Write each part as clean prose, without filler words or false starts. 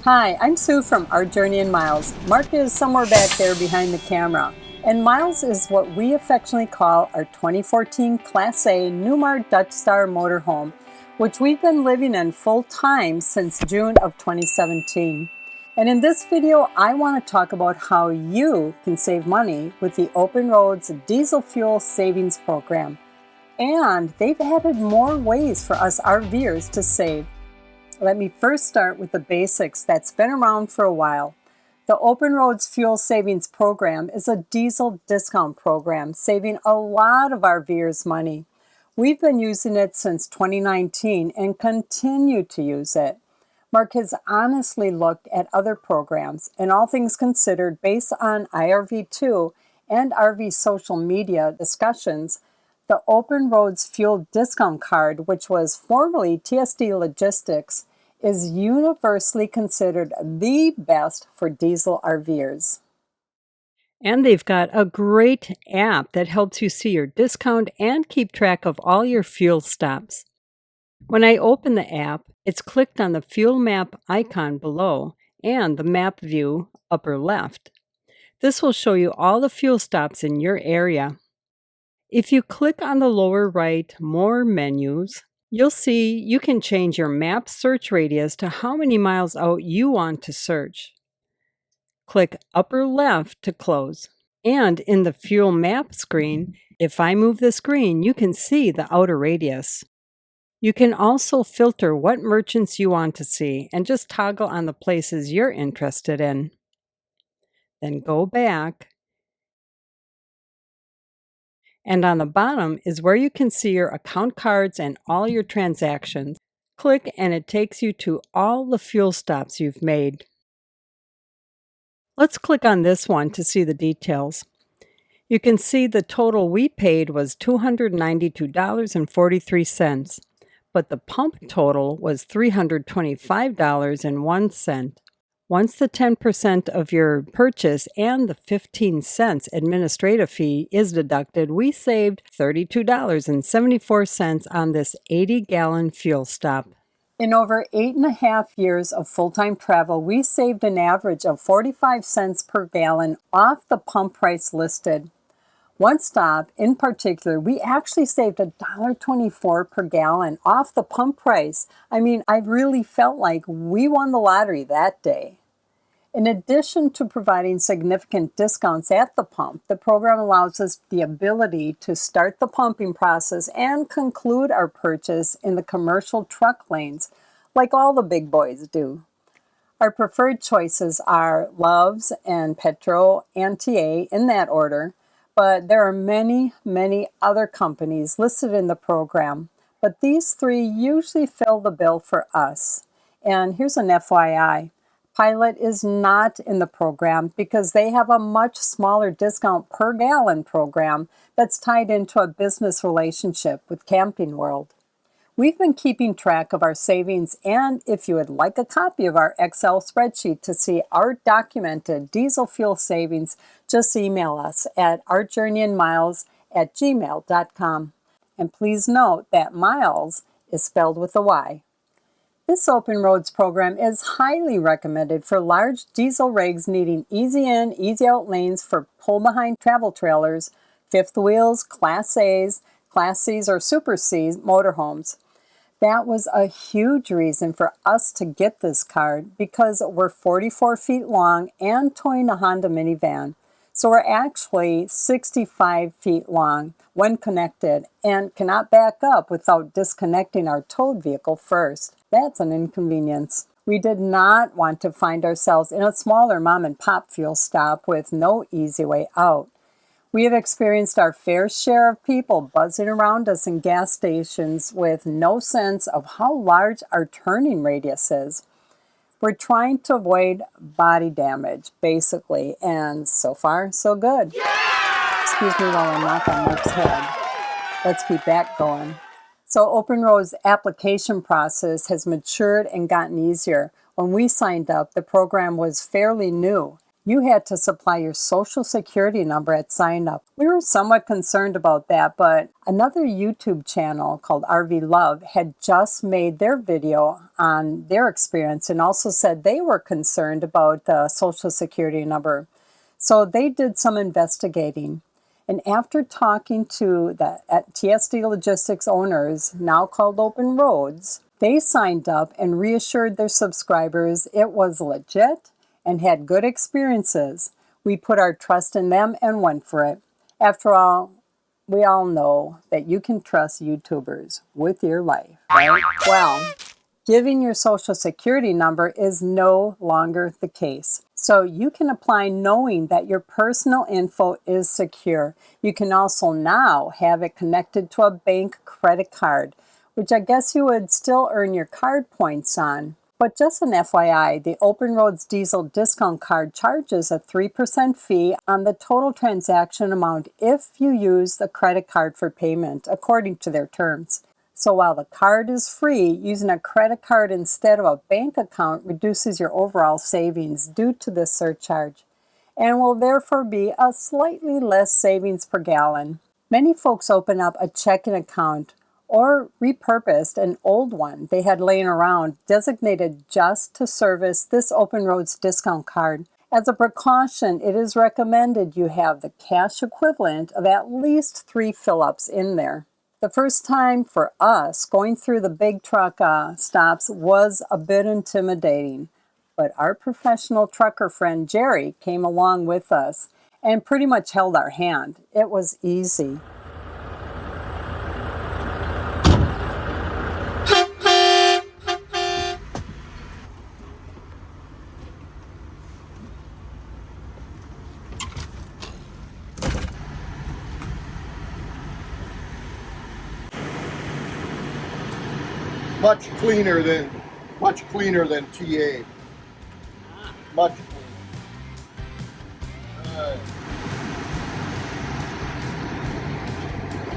Hi, I'm Sue from Our Journey in Myles. Mark is somewhere back there behind the camera. And Myles is what we affectionately call our 2014 Class A Newmar Dutch Star motorhome, which we've been living in full time since June of 2017. And in this video, I want to talk about how you can save money with the Open Roads Diesel Fuel Savings Program. And they've added more ways for us RVers to save. Let me first start with the basics that's been around for a while. The Open Roads Fuel Savings Program is a diesel discount program, saving a lot of RVers money. We've been using it since 2019 and continue to use it. Mark has honestly looked at other programs, and all things considered, based on IRV2 and RV social media discussions, the Open Roads Fuel Discount Card, which was formerly TSD Logistics, is universally considered the best for diesel RVers. And they've got a great app that helps you see your discount and keep track of all your fuel stops. When I open the app, it's clicked on the fuel map icon below and the map view upper left. This will show you all the fuel stops in your area. If you click on the lower right More menus, you'll see you can change your map search radius to how many miles out you want to search. Click upper left to close. And in the fuel map screen, if I move the screen, you can see the outer radius. You can also filter what merchants you want to see and just toggle on the places you're interested in. Then go back. And on the bottom is where you can see your account cards and all your transactions. Click and it takes you to all the fuel stops you've made. Let's click on this one to see the details. You can see the total we paid was $292.43, but the pump total was $325.01. Once the 10% of your purchase and the 15 cents administrative fee is deducted, we saved $32.74 on this 80-gallon fuel stop. In over 8.5 years of full-time travel, we saved an average of 45 cents per gallon off the pump price listed. One stop in particular, we actually saved $1.24 per gallon off the pump price. I mean, I really felt like we won the lottery that day. In addition to providing significant discounts at the pump, the program allows us the ability to start the pumping process and conclude our purchase in the commercial truck lanes, like all the big boys do. Our preferred choices are Love's and Petro and TA in that order, but there are many other companies listed in the program, but these three usually fill the bill for us. And here's an FYI. Pilot is not in the program because they have a much smaller discount per gallon program that's tied into a business relationship with Camping World. We've been keeping track of our savings, and if you would like a copy of our Excel spreadsheet to see our documented diesel fuel savings, just email us at ourjourneyinmyles@gmail.com. And please note that Myles is spelled with a Y. This Open Roads program is highly recommended for large diesel rigs needing easy in, easy out lanes for pull-behind travel trailers, fifth wheels, Class A's, Class C's, or Super C's motorhomes. That was a huge reason for us to get this card because we're 44 feet long and towing a Honda minivan. So we're actually 65 feet long when connected and cannot back up without disconnecting our towed vehicle first. That's an inconvenience. We did not want to find ourselves in a smaller mom and pop fuel stop with no easy way out. We have experienced our fair share of people buzzing around us in gas stations with no sense of how large our turning radius is. We're trying to avoid body damage, basically, and so far, so good. Yeah! Excuse me while I knock on Mark's head. Let's keep that going. So Open Roads' application process has matured and gotten easier. When we signed up, the program was fairly new, You had to supply your social security number at sign up. We were somewhat concerned about that, but another YouTube channel called RV Love had just made their video on their experience and also said they were concerned about the social security number. So they did some investigating. And after talking to the TSD Logistics owners, now called Open Roads, they signed up and reassured their subscribers it was legit and had good experiences. We put our trust in them and went for it. After all, we all know that you can trust YouTubers with your life, right? Well, giving your social security number is no longer the case. So you can apply knowing that your personal info is secure. You can also now have it connected to a bank credit card, which I guess you would still earn your card points on. But just an FYI, the Open Roads Diesel discount card charges a 3% fee on the total transaction amount if you use the credit card for payment, according to their terms. So while the card is free, using a credit card instead of a bank account reduces your overall savings due to this surcharge, and will therefore be a slightly less savings per gallon. Many folks open up a checking account or repurposed an old one they had laying around designated just to service this Open Roads discount card. As a precaution, it is recommended you have the cash equivalent of at least 3 fill-ups in there. The first time for us going through the big truck stops was a bit intimidating, but our professional trucker friend Jerry came along with us and pretty much held our hand. It was easy. Much cleaner than TA. Much cleaner.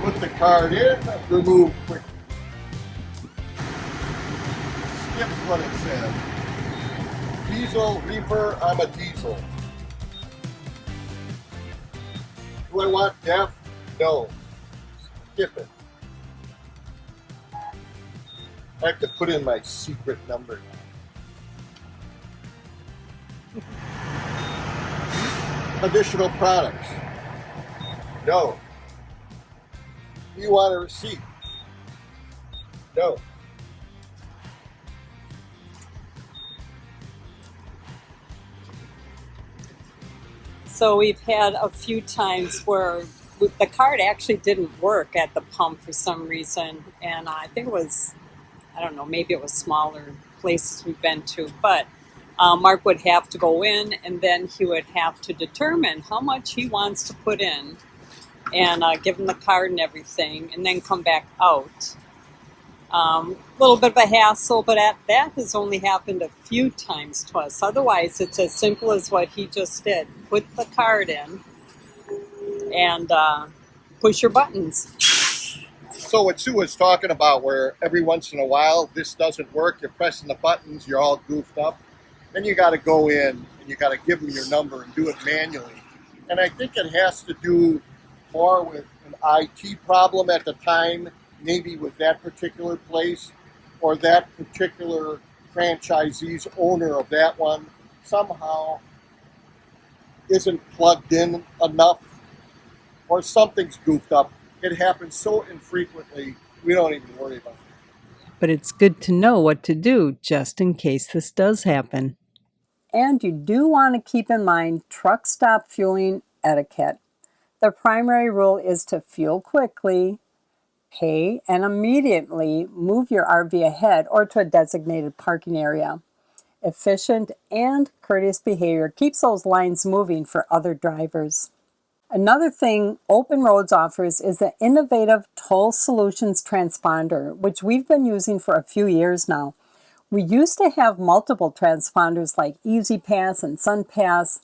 Put the card in, remove quick. Skip what it says. Diesel, reefer, I'm a diesel. Do I want DEF? No. Skip it. I have to put in my secret number now. Additional products. No. Do you want a receipt? No. So we've had a few times where the card actually didn't work at the pump for some reason, and I think it was, I don't know, maybe it was smaller places we've been to, but Mark would have to go in and then he would have to determine how much he wants to put in and give him the card and everything and then come back out. A little bit of a hassle, but that has only happened a few times to us. Otherwise, it's as simple as what he just did. Put the card in and push your buttons. So what Sue was talking about, where every once in a while this doesn't work, you're pressing the buttons, you're all goofed up, then you got to go in and you got to give them your number and do it manually. And I think it has to do more with an IT problem at the time, maybe with that particular place or that particular franchisee's owner of that one somehow isn't plugged in enough or something's goofed up. It happens so infrequently, we don't even worry about it. But it's good to know what to do just in case this does happen. And you do want to keep in mind truck stop fueling etiquette. The primary rule is to fuel quickly, pay, and immediately move your RV ahead or to a designated parking area. Efficient and courteous behavior keeps those lines moving for other drivers. Another thing Open Roads offers is the innovative Toll Solutions Transponder, which we've been using for a few years now. We used to have multiple transponders like Easy Pass and SunPass,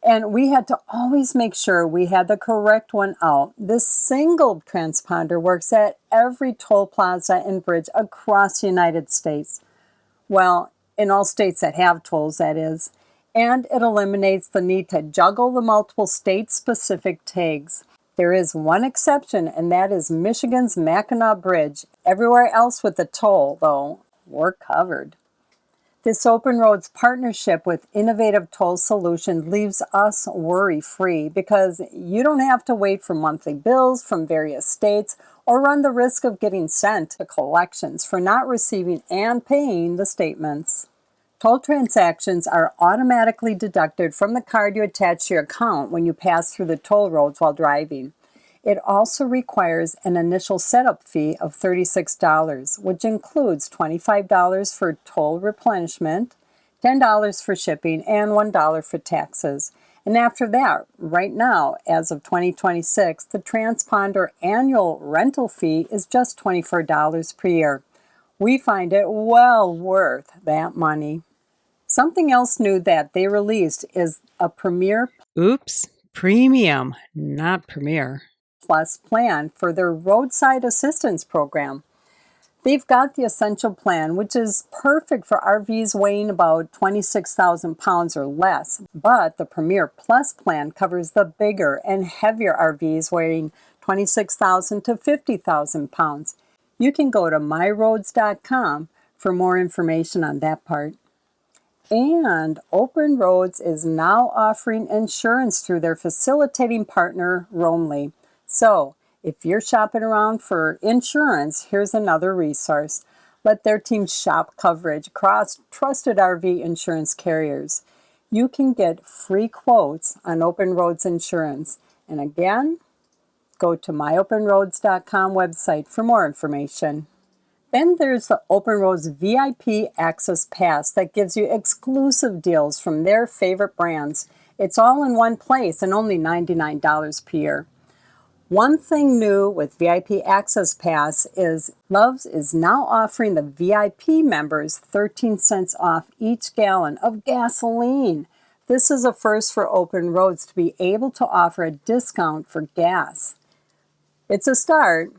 and we had to always make sure we had the correct one out. This single transponder works at every toll plaza and bridge across the United States. Well, in all states that have tolls, that is. And it eliminates the need to juggle the multiple state-specific tags. There is one exception, and that is Michigan's Mackinac Bridge. Everywhere else with the toll, though, we're covered. This Open Roads partnership with Innovative Toll Solution leaves us worry-free because you don't have to wait for monthly bills from various states or run the risk of getting sent to collections for not receiving and paying the statements. Toll transactions are automatically deducted from the card you attach to your account when you pass through the toll roads while driving. It also requires an initial setup fee of $36, which includes $25 for toll replenishment, $10 for shipping, and $1 for taxes. And after that, right now, as of 2026, the Transponder annual rental fee is just $24 per year. We find it well worth that money. Something else new that they released is a Premier Oops, premium, not premier. Plus plan for their roadside assistance program. They've got the Essential Plan, which is perfect for RVs weighing about 26,000 pounds or less, but the Premier Plus plan covers the bigger and heavier RVs weighing 26,000 to 50,000 pounds. You can go to myroads.com for more information on that part. And Open Roads is now offering insurance through their facilitating partner, Roamly. So, if you're shopping around for insurance, here's another resource. Let their team shop coverage across trusted RV insurance carriers. You can get free quotes on Open Roads insurance. And again, go to myopenroads.com website for more information. Then there's the Open Roads VIP Access Pass that gives you exclusive deals from their favorite brands. It's all in one place and only $99 per year. One thing new with VIP Access Pass is Love's is now offering the VIP members 13 cents off each gallon of gasoline. This is a first for Open Roads to be able to offer a discount for gas. It's a start.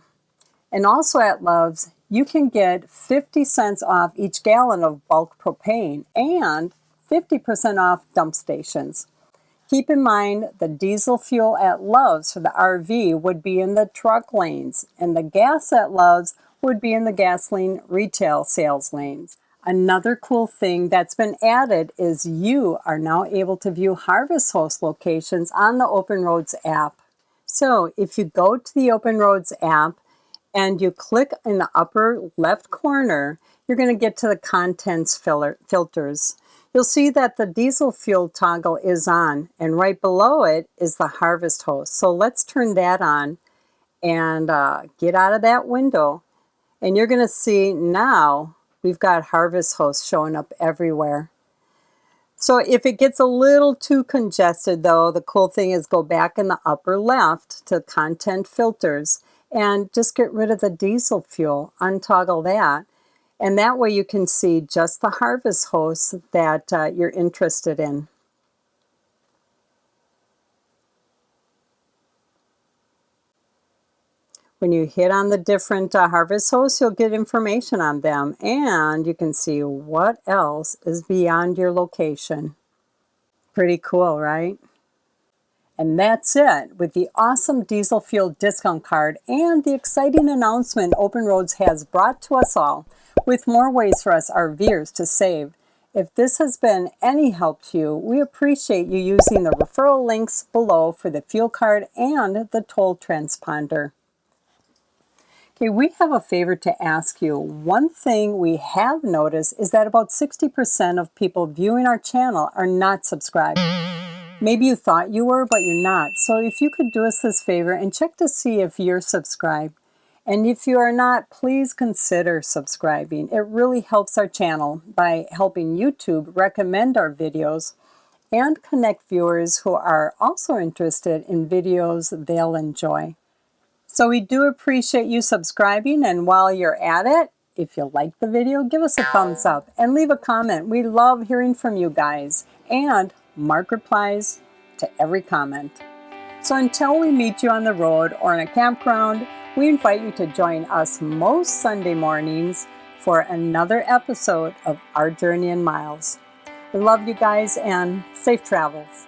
And also at Love's, you can get 50 cents off each gallon of bulk propane and 50% off dump stations. Keep in mind the diesel fuel at Love's for the RV would be in the truck lanes, and the gas at Love's would be in the gasoline retail sales lanes. Another cool thing that's been added is you are now able to view Harvest Host locations on the Open Roads app. So if you go to the Open Roads app and you click in the upper left corner, you're going to get to the contents filters. You'll see that the diesel fuel toggle is on, and right below it is the Harvest Host. So let's turn that on and get out of that window. And you're going to see now we've got Harvest Host showing up everywhere. So if it gets a little too congested, though, the cool thing is go back in the upper left to content filters and just get rid of the diesel fuel, untoggle that. And that way you can see just the Harvest Hosts that you're interested in. When you hit on the different Harvest Hosts, you'll get information on them, and you can see what else is beyond your location. Pretty cool, right? And that's it with the awesome diesel fuel discount card and the exciting announcement Open Roads has brought to us all, with more ways for us RVers to save. If this has been any help to you, we appreciate you using the referral links below for the fuel card and the toll transponder. Okay, we have a favor to ask you. One thing we have noticed is that about 60% of people viewing our channel are not subscribed. Maybe you thought you were, but you're not. So if you could do us this favor and check to see if you're subscribed. And if you are not, please consider subscribing. It really helps our channel by helping YouTube recommend our videos and connect viewers who are also interested in videos they'll enjoy. So we do appreciate you subscribing, and while you're at it, if you like the video, give us a thumbs up and leave a comment. We love hearing from you guys, and Mark replies to every comment. So until we meet you on the road or in a campground, we invite you to join us most Sunday mornings for another episode of Our Journey in Miles. I love you guys and safe travels.